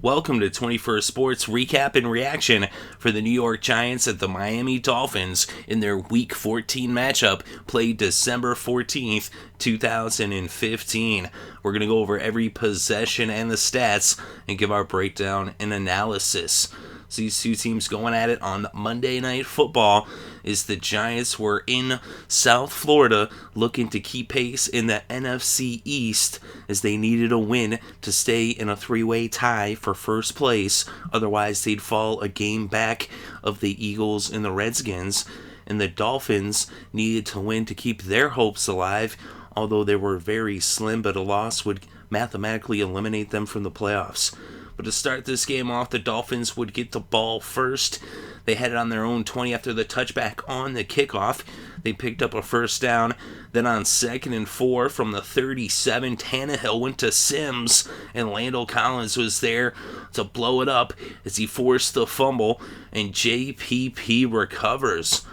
Welcome to 21st Sports recap and reaction for the New York Giants at the Miami Dolphins in their Week 14 matchup played December 14th, 2015. We're going to go over every possession and the stats and give our breakdown and analysis. So these two teams going at it on Monday Night Football is the Giants were in South Florida looking to keep pace in the NFC East as they needed a win to stay in a three-way tie for first place. Otherwise, they'd fall a game back of the Eagles and the Redskins. And the Dolphins needed to win to keep their hopes alive, although they were very slim, but a loss would mathematically eliminate them from the playoffs. But to start this game off, the Dolphins would get the ball first. They had it on their own 20 after the touchback on the kickoff. They picked up a first down. Then on 2nd and 4 from the 37, Tannehill went to Sims, and Landell Collins was there to blow it up as he forced the fumble, and JPP recovers.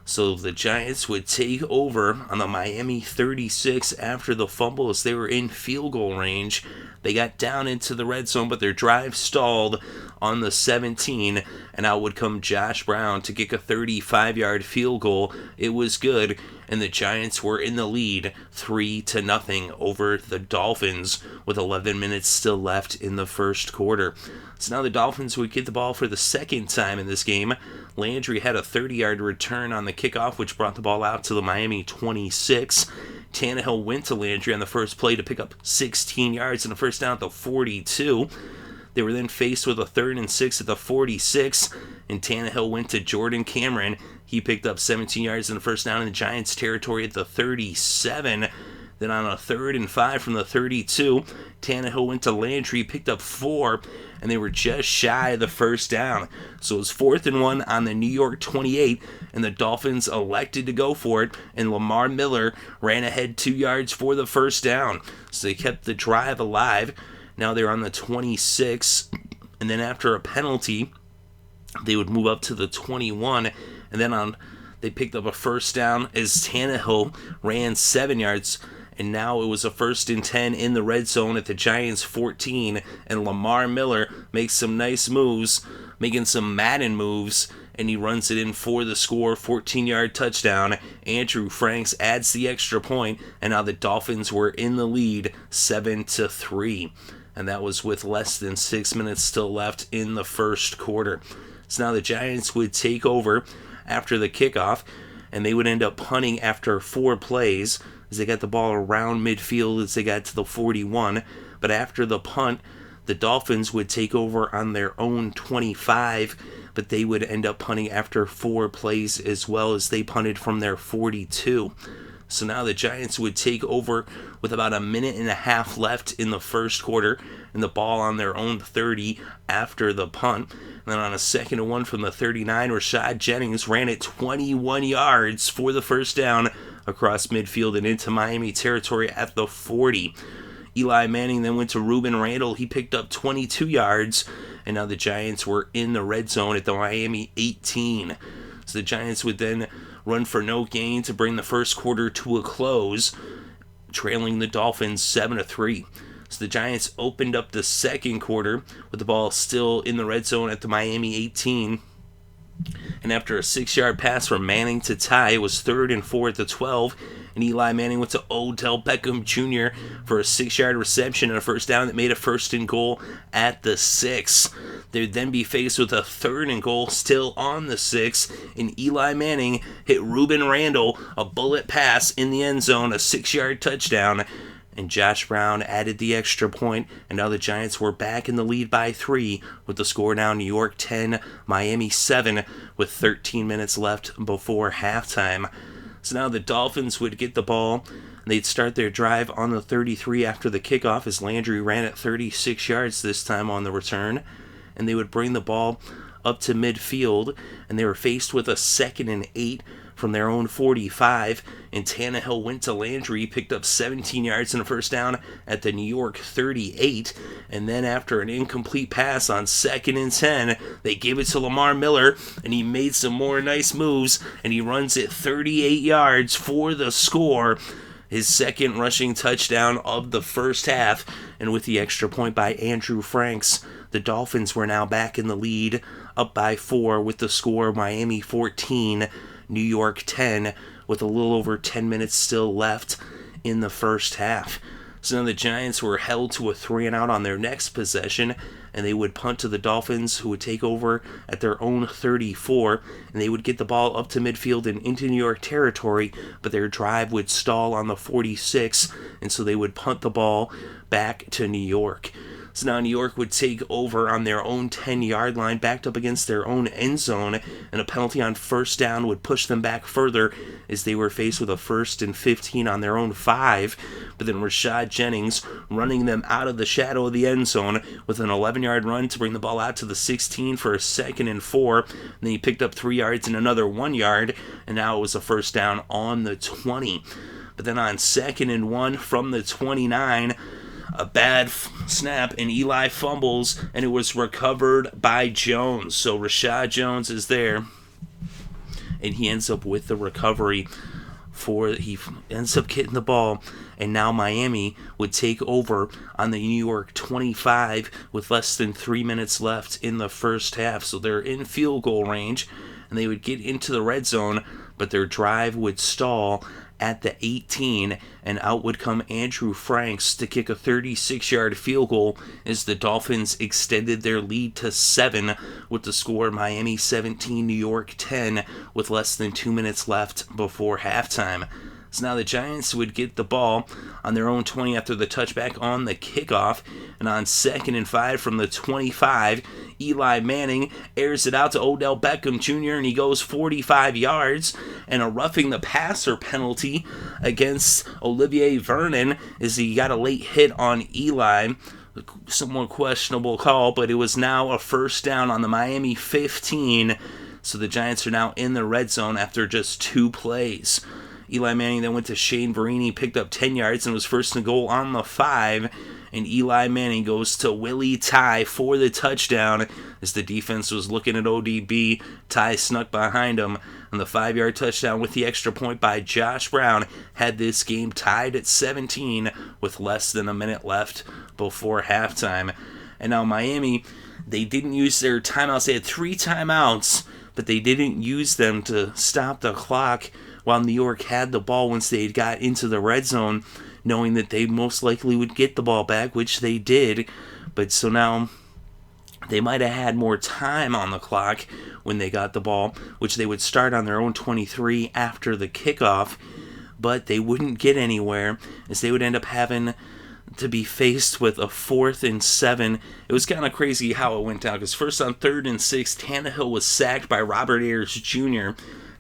So the Giants would take over on the Miami 36 after the fumble as they were in field goal range. They got down into the red zone, but their drive stalled on the 17, and out would come Josh Brown to kick a 35-yard field goal. It was good, and the Giants were in the lead 3-0 over the Dolphins with 11 minutes still left in the first quarter. So now the Dolphins would get the ball for the second time in this game. Landry had a 30-yard return on the kickoff, which brought the ball out to the Miami 26. Tannehill went to Landry on the first play to pick up 16 yards and a first down at the 42. They were then faced with a 3rd and 6 at the 46, and Tannehill went to Jordan Cameron. He picked up 17 yards and a first down in the Giants' territory at the 37. Then on a 3rd and 5 from the 32, Tannehill went to Landry, picked up 4, and they were just shy of the first down. So it was 4th and 1 on the New York 28, and the Dolphins elected to go for it, and Lamar Miller ran ahead 2 yards for the first down. So they kept the drive alive. Now they're on the 26, and then after a penalty, they would move up to the 21, and then they picked up a first down as Tannehill ran 7 yards. And now it was a 1st and 10 in the red zone at the Giants 14. And Lamar Miller makes some nice moves, making some Madden moves. And he runs it in for the score, 14-yard touchdown. Andrew Franks adds the extra point. And now the Dolphins were in the lead 7-3. And that was with less than 6 minutes still left in the first quarter. So now the Giants would take over after the kickoff. And they would end up punting after 4 plays. As they got the ball around midfield as they got to the 41. But after the punt, the Dolphins would take over on their own 25, but they would end up punting after 4 plays as well as they punted from their 42. So now the Giants would take over with about a minute and a half left in the first quarter and the ball on their own 30 after the punt. And then on a 2nd and 1 from the 39, Rashad Jennings ran it 21 yards for the first down across midfield and into Miami territory at the 40. Eli Manning then went to Ruben Randall. He picked up 22 yards, and now the Giants were in the red zone at the Miami 18. So the Giants would then run for no gain to bring the first quarter to a close, trailing the Dolphins 7-3. So the Giants opened up the second quarter with the ball still in the red zone at the Miami 18. And after a 6-yard pass from Manning to Ty, it was 3rd and 4 at the 12. And Eli Manning went to Odell Beckham Jr. for a 6-yard reception and a first down that made a 1st and goal at the 6. They'd then be faced with a 3rd and goal still on the 6. And Eli Manning hit Ruben Randall, a bullet pass in the end zone, a 6-yard touchdown. And Josh Brown added the extra point, and now the Giants were back in the lead by 3 with the score now New York 10, Miami 7 with 13 minutes left before halftime. So now the Dolphins would get the ball, and they'd start their drive on the 33 after the kickoff as Landry ran at 36 yards this time on the return, and they would bring the ball up to midfield, and they were faced with a 2nd and 8 from their own 45, and Tannehill went to Landry, picked up 17 yards and a first down at the New York 38, and then after an incomplete pass on 2nd and 10, they gave it to Lamar Miller, and he made some more nice moves, and he runs it 38 yards for the score, his 2nd rushing touchdown of the first half, and with the extra point by Andrew Franks, the Dolphins were now back in the lead, up by 4 with the score Miami 14, New York 10, with a little over 10 minutes still left in the first half. So now the Giants were held to a 3-and-out on their next possession, and they would punt to the Dolphins, who would take over at their own 34, and they would get the ball up to midfield and into New York territory, but their drive would stall on the 46, and so they would punt the ball back to New York. So now New York would take over on their own 10-yard line, backed up against their own end zone, and a penalty on first down would push them back further as they were faced with a 1st and 15 on their own 5. But then Rashad Jennings running them out of the shadow of the end zone with an 11-yard run to bring the ball out to the 16 for a 2nd and 4. And then he picked up 3 yards and another 1 yard, and now it was a first down on the 20. But then on 2nd and 1 from the 29, a bad snap, and Eli fumbles, and it was recovered by Jones. So Rashad Jones is there, and he ends up with the recovery. He ends up getting the ball, and now Miami would take over on the New York 25 with less than 3 minutes left in the first half. So they're in field goal range, and they would get into the red zone, but their drive would stall at the 18, and out would come Andrew Franks to kick a 36-yard field goal as the Dolphins extended their lead to 7 with the score Miami 17, New York 10 with less than 2 minutes left before halftime. So now the Giants would get the ball on their own 20 after the touchback on the kickoff, and on 2nd and 5 from the 25, Eli Manning airs it out to Odell Beckham Jr., and he goes 45 yards, and a roughing the passer penalty against Olivier Vernon as he got a late hit on Eli. Somewhat questionable call, but it was now a first down on the Miami 15, so the Giants are now in the red zone after just 2 plays. Eli Manning then went to Shane Verini, picked up 10 yards, and was first and goal on the 5. And Eli Manning goes to Willie Ty for the touchdown as the defense was looking at ODB. Ty snuck behind him, and the 5-yard touchdown with the extra point by Josh Brown had this game tied at 17 with less than a minute left before halftime. And now Miami, they didn't use their timeouts. They had 3 timeouts, but they didn't use them to stop the clock while New York had the ball once they got into the red zone, knowing that they most likely would get the ball back, which they did. But so now they might have had more time on the clock when they got the ball, which they would start on their own 23 after the kickoff, but they wouldn't get anywhere as they would end up having to be faced with a 4th and 7. It was kind of crazy how it went down, because first on 3rd and 6, Tannehill was sacked by Robert Ayers Jr.,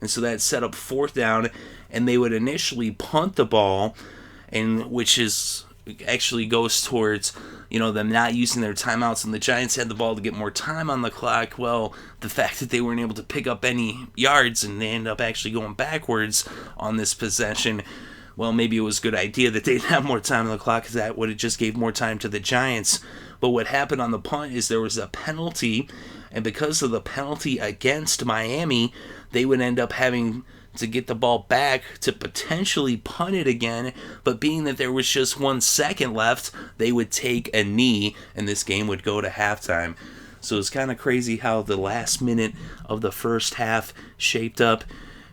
and so that set up 4th down, and they would initially punt the ball, and which is actually goes towards, them not using their timeouts, and the Giants had the ball to get more time on the clock. Well, the fact that they weren't able to pick up any yards and they end up actually going backwards on this possession, well, maybe it was a good idea that they'd have more time on the clock, because that would have just gave more time to the Giants. But what happened on the punt is there was a penalty, and because of the penalty against Miami, they would end up having to get the ball back to potentially punt it again, but being that there was just 1 second left, they would take a knee, and this game would go to halftime. So it's kind of crazy how the last minute of the first half shaped up.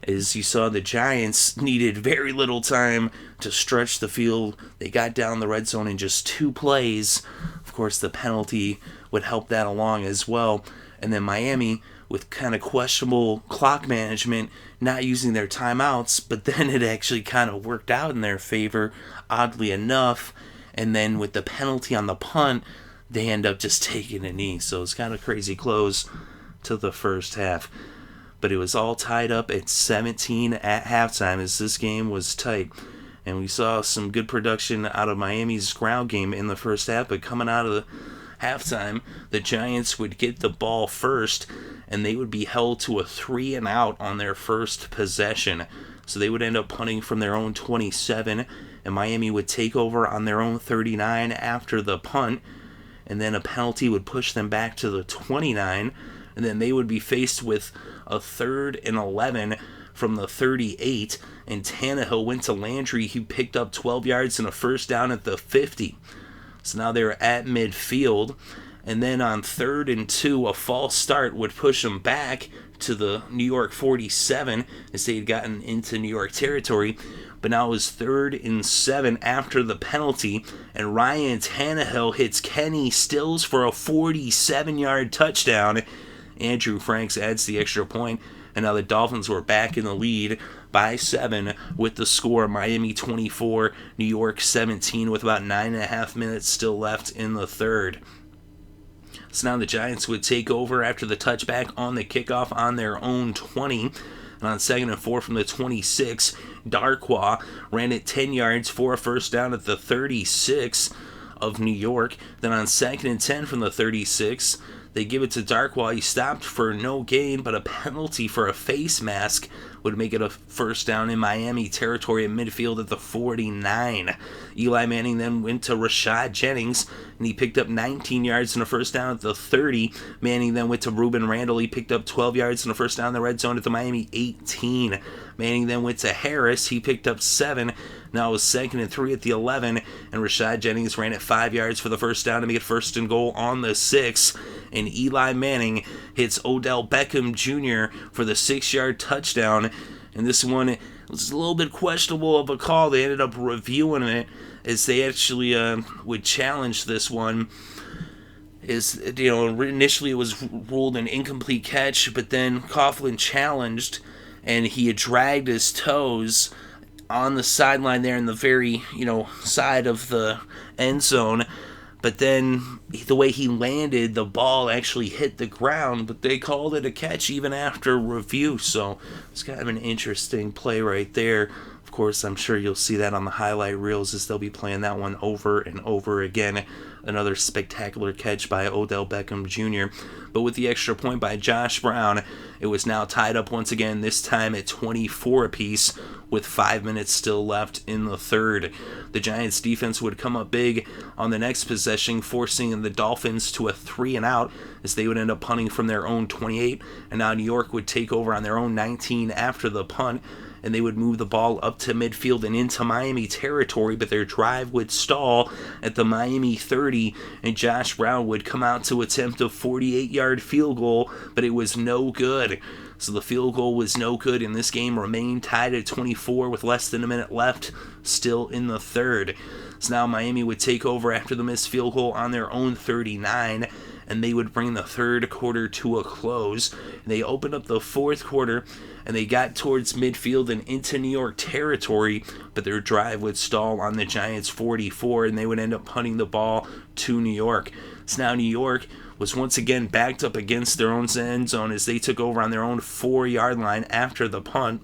As you saw, the Giants needed very little time to stretch the field. They got down the red zone in just 2 plays. Of course, the penalty would help that along as well. And then Miami, with kind of questionable clock management, not using their timeouts, but then it actually kind of worked out in their favor, oddly enough. And then with the penalty on the punt, they end up just taking a knee. So it's kind of crazy close to the first half. But it was all tied up at 17 at halftime as this game was tight. And we saw some good production out of Miami's ground game in the first half, but coming out of the halftime, the Giants would get the ball first, and they would be held to a 3-and-out on their first possession. So they would end up punting from their own 27, and Miami would take over on their own 39 after the punt, and then a penalty would push them back to the 29, and then they would be faced with a 3rd and 11 from the 38, and Tannehill went to Landry. He picked up 12 yards and a first down at the 50. So now they're at midfield, And then on 3rd and 2, a false start would push them back to the New York 47 as they had gotten into New York territory. But now it was 3rd and 7 after the penalty, and Ryan Tannehill hits Kenny Stills for a 47-yard touchdown. Andrew Franks adds the extra point, and now the Dolphins were back in the lead by 7 with the score Miami 24, New York 17 with about 9.5 minutes still left in the third. So now the Giants would take over after the touchback on the kickoff on their own 20. And on 2nd and 4 from the 26, Darkwa ran it 10 yards for a first down at the 36 of New York. Then on 2nd and 10 from the 36, they give it to Darkwa. He stopped for no gain, but a penalty for a face mask would make it a first down in Miami territory at midfield at the 49. Eli Manning then went to Rashad Jennings, and he picked up 19 yards and a first down at the 30. Manning then went to Ruben Randall. He picked up 12 yards and a first down in the red zone at the Miami 18. Manning then went to Harris. He picked up 7. Now it was 2nd and 3 at the 11, and Rashad Jennings ran it 5 yards for the first down to make it 1st and goal on the 6. And Eli Manning hits Odell Beckham Jr. for the 6-yard touchdown. And this one was a little bit questionable of a call. They ended up reviewing it as they actually would challenge this one. Initially it was ruled an incomplete catch, but then Coughlin challenged, and he had dragged his toes on the sideline there in the very, side of the end zone. But then the way he landed, the ball actually hit the ground, but they called it a catch even after review. So it's kind of an interesting play right there. Of course, I'm sure you'll see that on the highlight reels as they'll be playing that one over and over again. Another spectacular catch by Odell Beckham Jr. But with the extra point by Josh Brown, it was now tied up once again, this time at 24 apiece with 5 minutes still left in the third. The Giants defense would come up big on the next possession, forcing the Dolphins to a 3-and-out as they would end up punting from their own 28, and now New York would take over on their own 19 after the punt, and they would move the ball up to midfield and into Miami territory, but their drive would stall at the Miami 30, and Josh Brown would come out to attempt a 48-yard field goal, but it was no good. So the field goal was no good, and this game remained tied at 24 with less than a minute left, still in the third. So now Miami would take over after the missed field goal on their own 39, and they would bring the third quarter to a close. They opened up the fourth quarter, and they got towards midfield and into New York territory, but their drive would stall on the Giants' 44, and they would end up punting the ball to New York. So now New York was once again backed up against their own end zone as they took over on their own 4-yard line after the punt.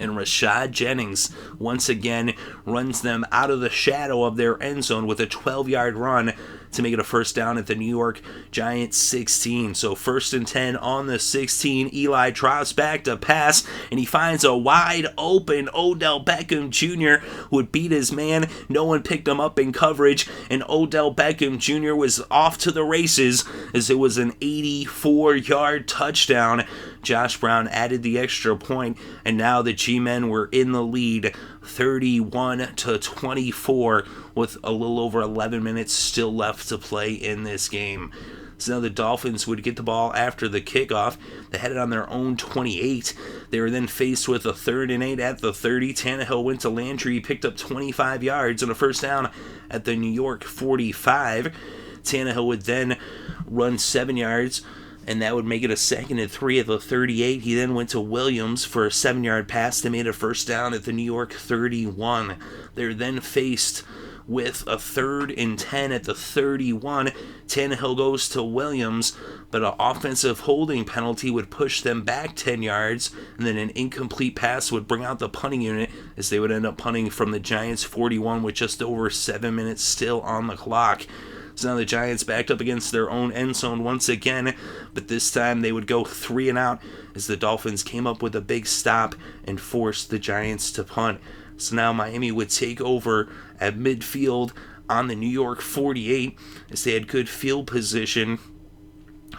And Rashad Jennings once again runs them out of the shadow of their end zone with a 12-yard run to make it a first down at the New York Giants 16. So 1st and 10 on the 16. Eli drops back to pass, and he finds a wide open Odell Beckham Jr. who would beat his man. No one picked him up in coverage, and Odell Beckham Jr. was off to the races as it was an 84-yard touchdown. Josh Brown added the extra point, and now the G-men were in the lead 31-24 with a little over 11 minutes still left to play in this game. So now the Dolphins would get the ball after the kickoff. They had it on their own 28. They were then faced with a 3rd and 8 at the 30. Tannehill went to Landry. He picked up 25 yards and a first down at the New York 45. Tannehill would then run 7 yards, and that would make it a 2nd and 3 at the 38. He then went to Williams for a 7-yard pass to make a first down at the New York 31. They're then faced with a 3rd and 10 at the 31. Tannehill goes to Williams, but an offensive holding penalty would push them back 10 yards, and then an incomplete pass would bring out the punting unit as they would end up punting from the Giants 41 with just over 7 minutes still on the clock. So now the Giants backed up against their own end zone once again, but this time they would go 3-and-out as the Dolphins came up with a big stop and forced the Giants to punt. So now Miami would take over at midfield on the New York 48 as they had good field position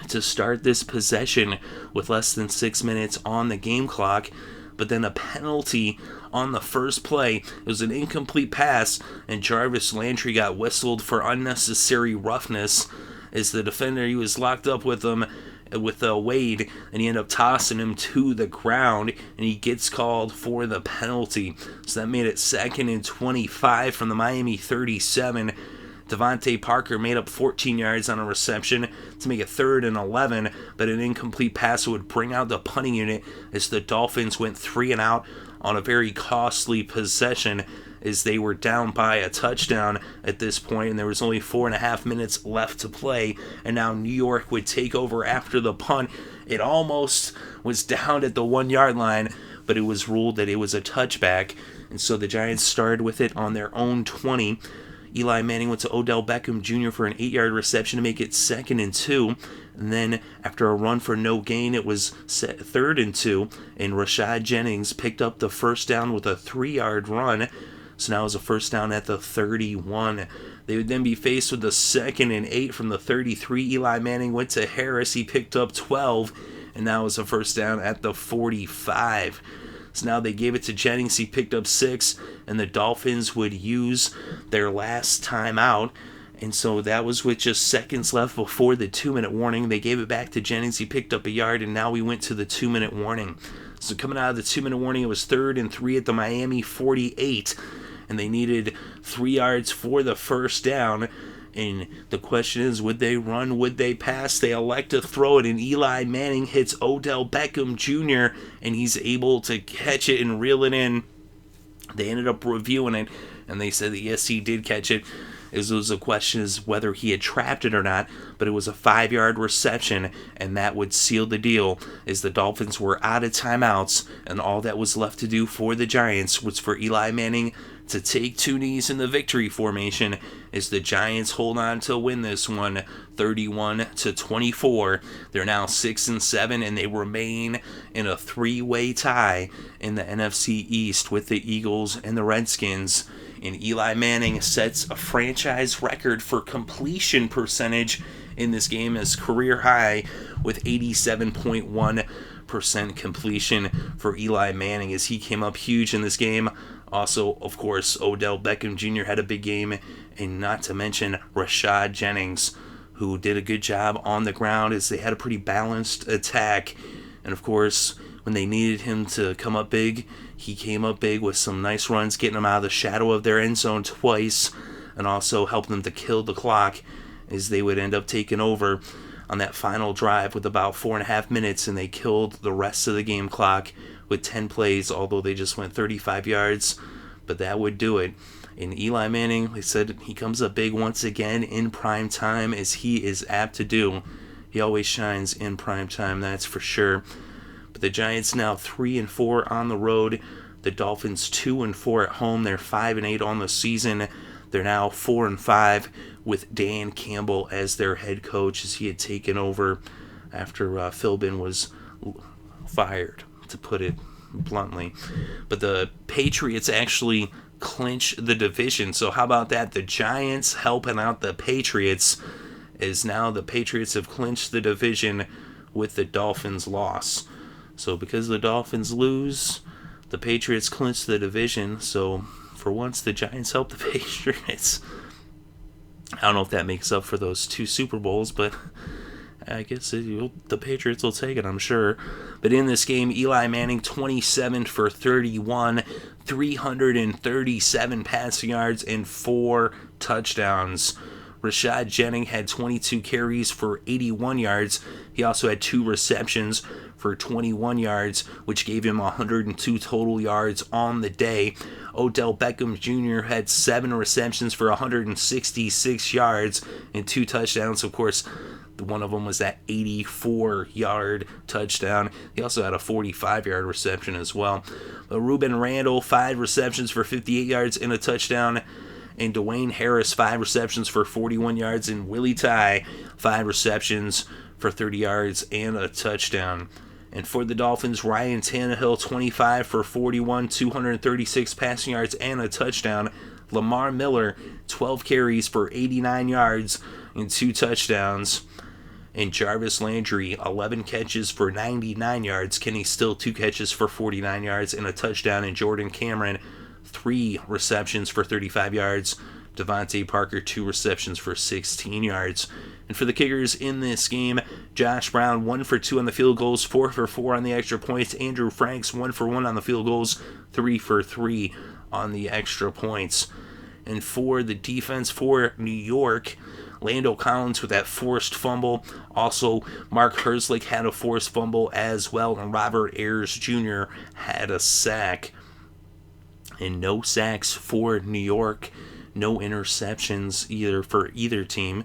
to start this possession with less than 6 minutes on the game clock. But then a penalty on the first play. It was an incomplete pass, and Jarvis Landry got whistled for unnecessary roughness. as the defender, he was locked up with him, with Wade, and he ended up tossing him to the ground, and he gets called for the penalty. So that made it 2nd and 25 from the Miami 37. Devontae Parker made up 14 yards on a reception to make it 3rd and 11, but an incomplete pass would bring out the punting unit as the Dolphins went 3 and out on a very costly possession, as they were down by a touchdown at this point, and there was only 4.5 minutes left to play, and now New York would take over after the punt. It almost was down at the 1-yard line, but it was ruled that it was a touchback, and so the Giants started with it on their own 20. Eli Manning went to Odell Beckham Jr. for an 8-yard reception to make it 2nd and 2. And then after a run for no gain, it was 3rd and 2. And Rashad Jennings picked up the first down with a 3-yard run. So now it was a first down at the 31. They would then be faced with the 2nd and 8 from the 33. Eli Manning went to Harris. He picked up 12. And that was a first down at the 45. So now they gave it to Jennings. He picked up 6, and the Dolphins would use their last timeout. And so that was with just seconds left before the 2-minute warning. They gave it back to Jennings. He picked up a yard, and now we went to the 2-minute warning. So coming out of the 2-minute warning, it was 3rd and 3 at the Miami 48, and they needed 3 yards for the first down. And the question is, would they run? Would they pass? They elect to throw it, and Eli Manning hits Odell Beckham Jr., and he's able to catch it and reel it in. They ended up reviewing it, and they said that yes, he did catch it. It was a question is whether he had trapped it or not, but it was a 5-yard reception, and that would seal the deal, as the Dolphins were out of timeouts, and all that was left to do for the Giants was for Eli Manning to take 2 knees in the victory formation, as the Giants hold on to win this one 31-24. They're now 6 and 7, and they remain in a 3-way tie in the NFC East with the Eagles and the Redskins. And Eli Manning sets a franchise record for completion percentage in this game, as career high with 87.1% completion for Eli Manning, as he came up huge in this game. Also, of course, Odell Beckham Jr. had a big game, and not to mention Rashad Jennings, who did a good job on the ground, as they had a pretty balanced attack. And of course, when they needed him to come up big, he came up big with some nice runs, getting them out of the shadow of their end zone twice, and also helped them to kill the clock, as they would end up taking over on that final drive with about 4.5 minutes, and they killed the rest of the game clock with 10 plays, although they just went 35 yards, but that would do it. And Eli Manning, they said he comes up big once again in prime time, as he is apt to do. He always shines in prime time, that's for sure. But the Giants now 3 and 4 on the road. The Dolphins 2 and 4 at home. They're 5 and 8 on the season. They're now 4 and 5 with Dan Campbell as their head coach, as he had taken over after Philbin was fired, to put it bluntly. But the Patriots actually clinch the division. So how about that? The Giants helping out the Patriots, is now the Patriots have clinched the division with the Dolphins' loss. So because the Dolphins lose, the Patriots clinch the division. So for once, the Giants help the Patriots. I don't know if that makes up for those 2 Super Bowls, but I guess the Patriots will take it, I'm sure. But in this game, Eli Manning 27 for 31, 337 passing yards, and 4 touchdowns. Rashad Jennings had 22 carries for 81 yards. He also had 2 receptions for 21 yards, which gave him 102 total yards on the day. Odell Beckham Jr. had 7 receptions for 166 yards and 2 touchdowns. Of course, one of them was that 84-yard touchdown. He also had a 45-yard reception as well. Reuben Randall, 5 receptions for 58 yards and a touchdown. And Dwayne Harris, 5 receptions for 41 yards. And Willie Ty, 5 receptions for 30 yards and a touchdown. And for the Dolphins, Ryan Tannehill, 25 for 41, 236 passing yards and a touchdown. Lamar Miller, 12 carries for 89 yards and 2 touchdowns. And Jarvis Landry, 11 catches for 99 yards. Kenny Still, 2 catches for 49 yards and a touchdown. And Jordan Cameron, 3 receptions for 35 yards. Devontae Parker, 2 receptions for 16 yards. And for the kickers in this game, Josh Brown 1 for 2 on the field goals, 4 for 4 on the extra points. Andrew Franks 1 for 1 on the field goals, 3 for 3 on the extra points. And for the defense for New York, Lando Collins with that forced fumble. Also, Mark Herzlich had a forced fumble as well, and Robert Ayers Jr. had a sack. And no sacks for New York. No interceptions either for either team.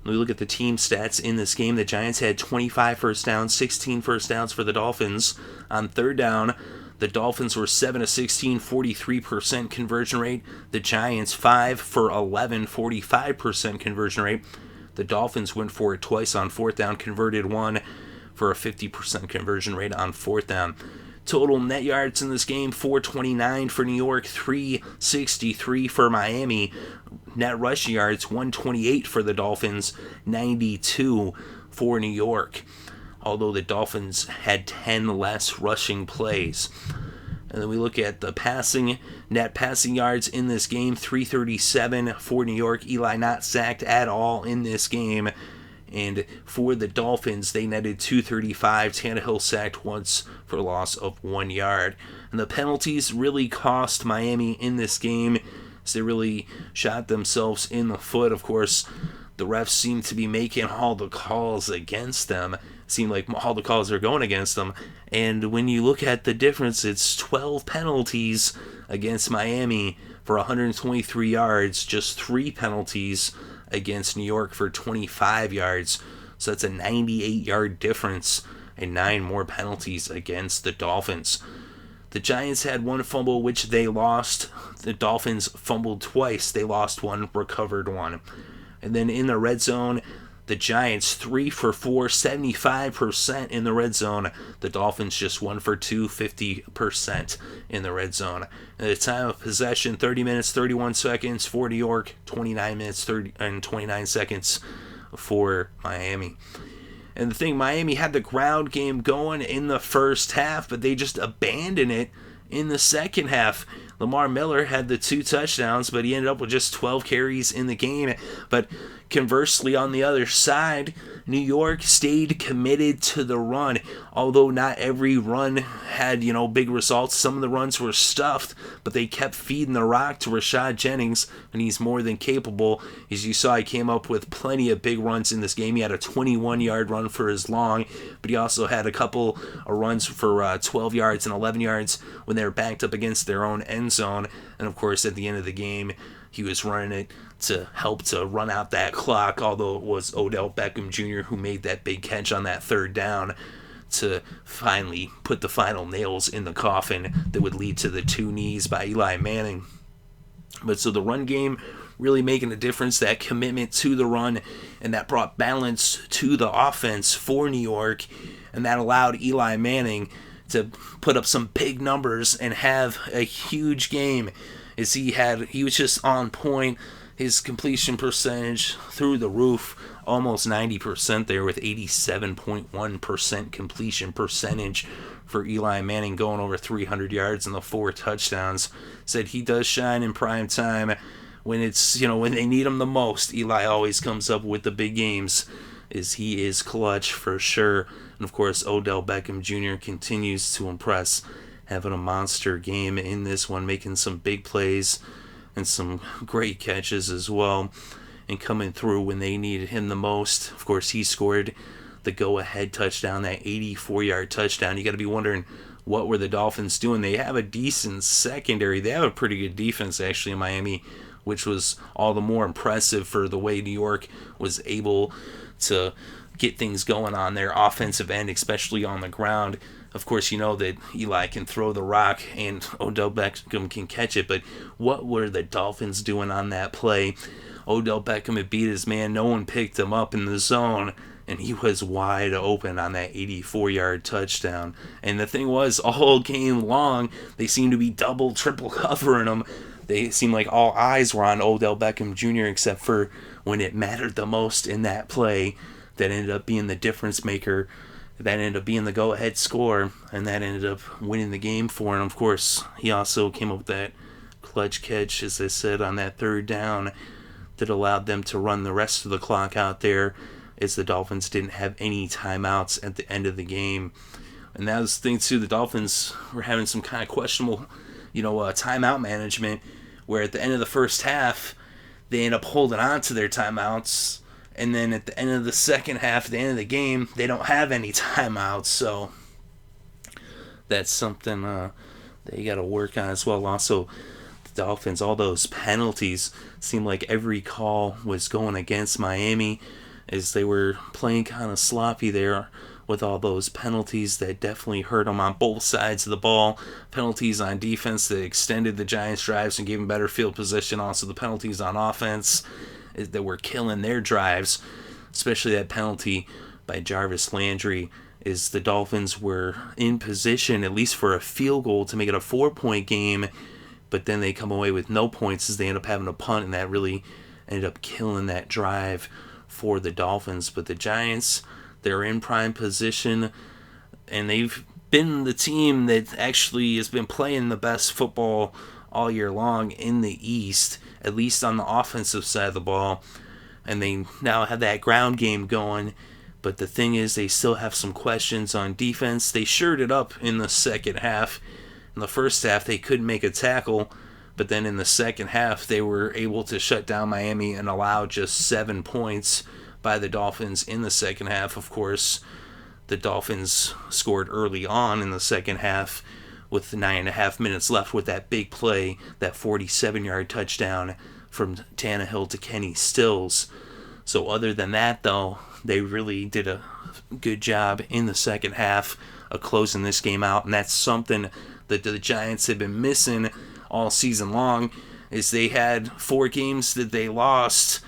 When we look at the team stats in this game, the Giants had 25 first downs, 16 first downs for the Dolphins. On third down, the Dolphins were 7 of 16, 43% conversion rate. The Giants 5 for 11, 45% conversion rate. The Dolphins went for it twice on fourth down, converted 1 for a 50% conversion rate on fourth down. Total net yards in this game, 429 for New York, 363 for Miami. Net rushing yards, 128 for the Dolphins, 92 for New York. Although the Dolphins had 10 less rushing plays. And then we look at the net passing yards in this game, 337 for New York. Eli not sacked at all in this game. And for the Dolphins, they netted 235. Tannehill sacked once for a loss of 1 yard. And the penalties really cost Miami in this game, as they really shot themselves in the foot. Of course, the refs seem to be making all the calls against them. Seem like all the calls are going against them. And when you look at the difference, it's 12 penalties against Miami for 123 yards, just 3 penalties against New York for 25 yards. So that's a 98-yard difference and 9 more penalties against the Dolphins. The Giants had 1 fumble, which they lost. The Dolphins fumbled twice. They lost 1, recovered 1. And then in the red zone, the Giants 3 for 4, 75% in the red zone. The Dolphins just 1 for 2, 50% in the red zone. And the time of possession, 30 minutes, 31 seconds for New York, 29 minutes, 29 seconds for Miami. And the thing, Miami had the ground game going in the first half, but they just abandoned it in the second half. Lamar Miller had the 2 touchdowns, but he ended up with just 12 carries in the game. But conversely, on the other side, New York stayed committed to the run. Although not every run had, big results. Some of the runs were stuffed, but they kept feeding the rock to Rashad Jennings, and he's more than capable. As you saw, he came up with plenty of big runs in this game. He had a 21-yard run for his long, but he also had a couple of runs for 12 yards and 11 yards when they were backed up against their own end zone. And of course, at the end of the game, he was running it to help to run out that clock, although it was Odell Beckham Jr. who made that big catch on that third down to finally put the final nails in the coffin that would lead to the 2 knees by Eli Manning. But so the run game really making a difference, that commitment to the run, and that brought balance to the offense for New York, and that allowed Eli Manning to put up some big numbers and have a huge game, as he was just on point. His completion percentage through the roof, almost 90% there, with 87.1% completion percentage for Eli Manning, going over 300 yards and the 4 touchdowns. Said he does shine in prime time when it's, when they need him the most. Eli always comes up with the big games, as he is clutch for sure. And of course, Odell Beckham Jr. continues to impress, having a monster game in this one, making some big plays and some great catches as well, and coming through when they needed him the most. Of course, he scored the go-ahead touchdown, that 84-yard touchdown. You got to be wondering, what were the Dolphins doing? They have a decent secondary. They have a pretty good defense, actually, in Miami, which was all the more impressive for the way New York was able to get things going on their offensive end, especially on the ground. Of course, you know that Eli can throw the rock and Odell Beckham can catch it, but what were the Dolphins doing on that play? Odell Beckham had beat his man. No one picked him up in the zone, and he was wide open on that 84-yard touchdown. And the thing was, all game long, they seemed to be double, triple covering him. They seemed like all eyes were on Odell Beckham Jr., except for when it mattered the most in that play that ended up being the difference maker. That ended up being the go-ahead score, and that ended up winning the game for him. Of course, he also came up with that clutch catch, as I said, on that third down that allowed them to run the rest of the clock out there, as the Dolphins didn't have any timeouts at the end of the game. And that was the thing too, the Dolphins were having some kind of questionable, timeout management, where at the end of the first half, they end up holding on to their timeouts, and then at the end of the second half, at the end of the game, they don't have any timeouts, so that's something that you got to work on as well. Also, the Dolphins, all those penalties, seemed like every call was going against Miami, as they were playing kind of sloppy there with all those penalties that definitely hurt them on both sides of the ball. Penalties on defense that extended the Giants' drives and gave them better field position. Also, the penalties on offense that were killing their drives, especially that penalty by Jarvis Landry, is the Dolphins were in position at least for a field goal to make it a 4-point game, but then they come away with no points as they end up having a punt, and that really ended up killing that drive for the Dolphins. But the Giants, they're in prime position, and they've been the team that actually has been playing the best football all year long in the East, at least on the offensive side of the ball. And they now have that ground game going, but the thing is, they still have some questions on defense. They shored it up in the second half. In the first half, they couldn't make a tackle, but then in the second half, they were able to shut down Miami and allow just 7 points by the Dolphins in the second half. Of course, the Dolphins scored early on in the second half with 9.5 minutes left with that big play, that 47-yard touchdown from Tannehill to Kenny Stills. So other than that, though, they really did a good job in the second half of closing this game out, and that's something that the Giants have been missing all season long, is they had 4 games that they lost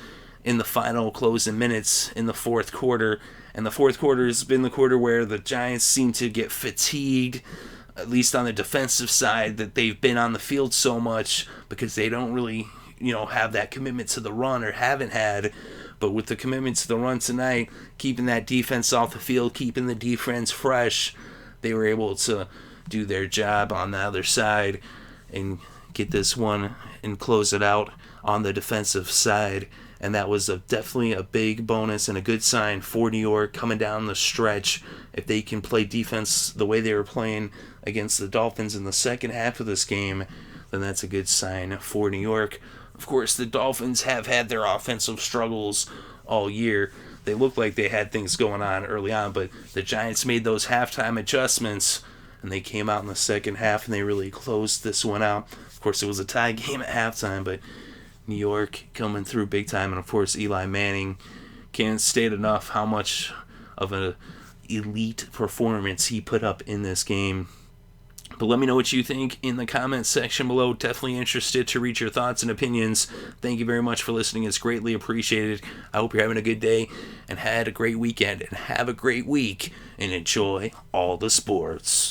in the final closing minutes in the fourth quarter. And the fourth quarter has been the quarter where the Giants seem to get fatigued, at least on the defensive side, that they've been on the field so much because they don't really, have that commitment to the run, or haven't had. But with the commitment to the run tonight, keeping that defense off the field, keeping the defense fresh, they were able to do their job on the other side and get this one and close it out on the defensive side. And that was definitely a big bonus and a good sign for New York coming down the stretch. If they can play defense the way they were playing against the Dolphins in the second half of this game, then that's a good sign for New York. Of course, the Dolphins have had their offensive struggles all year. They looked like they had things going on early on, but the Giants made those halftime adjustments, and they came out in the second half, and they really closed this one out. Of course, it was a tie game at halftime, but New York coming through big time. And of course, Eli Manning, can't state enough how much of an elite performance he put up in this game. But let me know what you think in the comments section below. Definitely interested to read your thoughts and opinions. Thank you very much for listening. It's greatly appreciated. I hope you're having a good day and had a great weekend, and have a great week, and enjoy all the sports.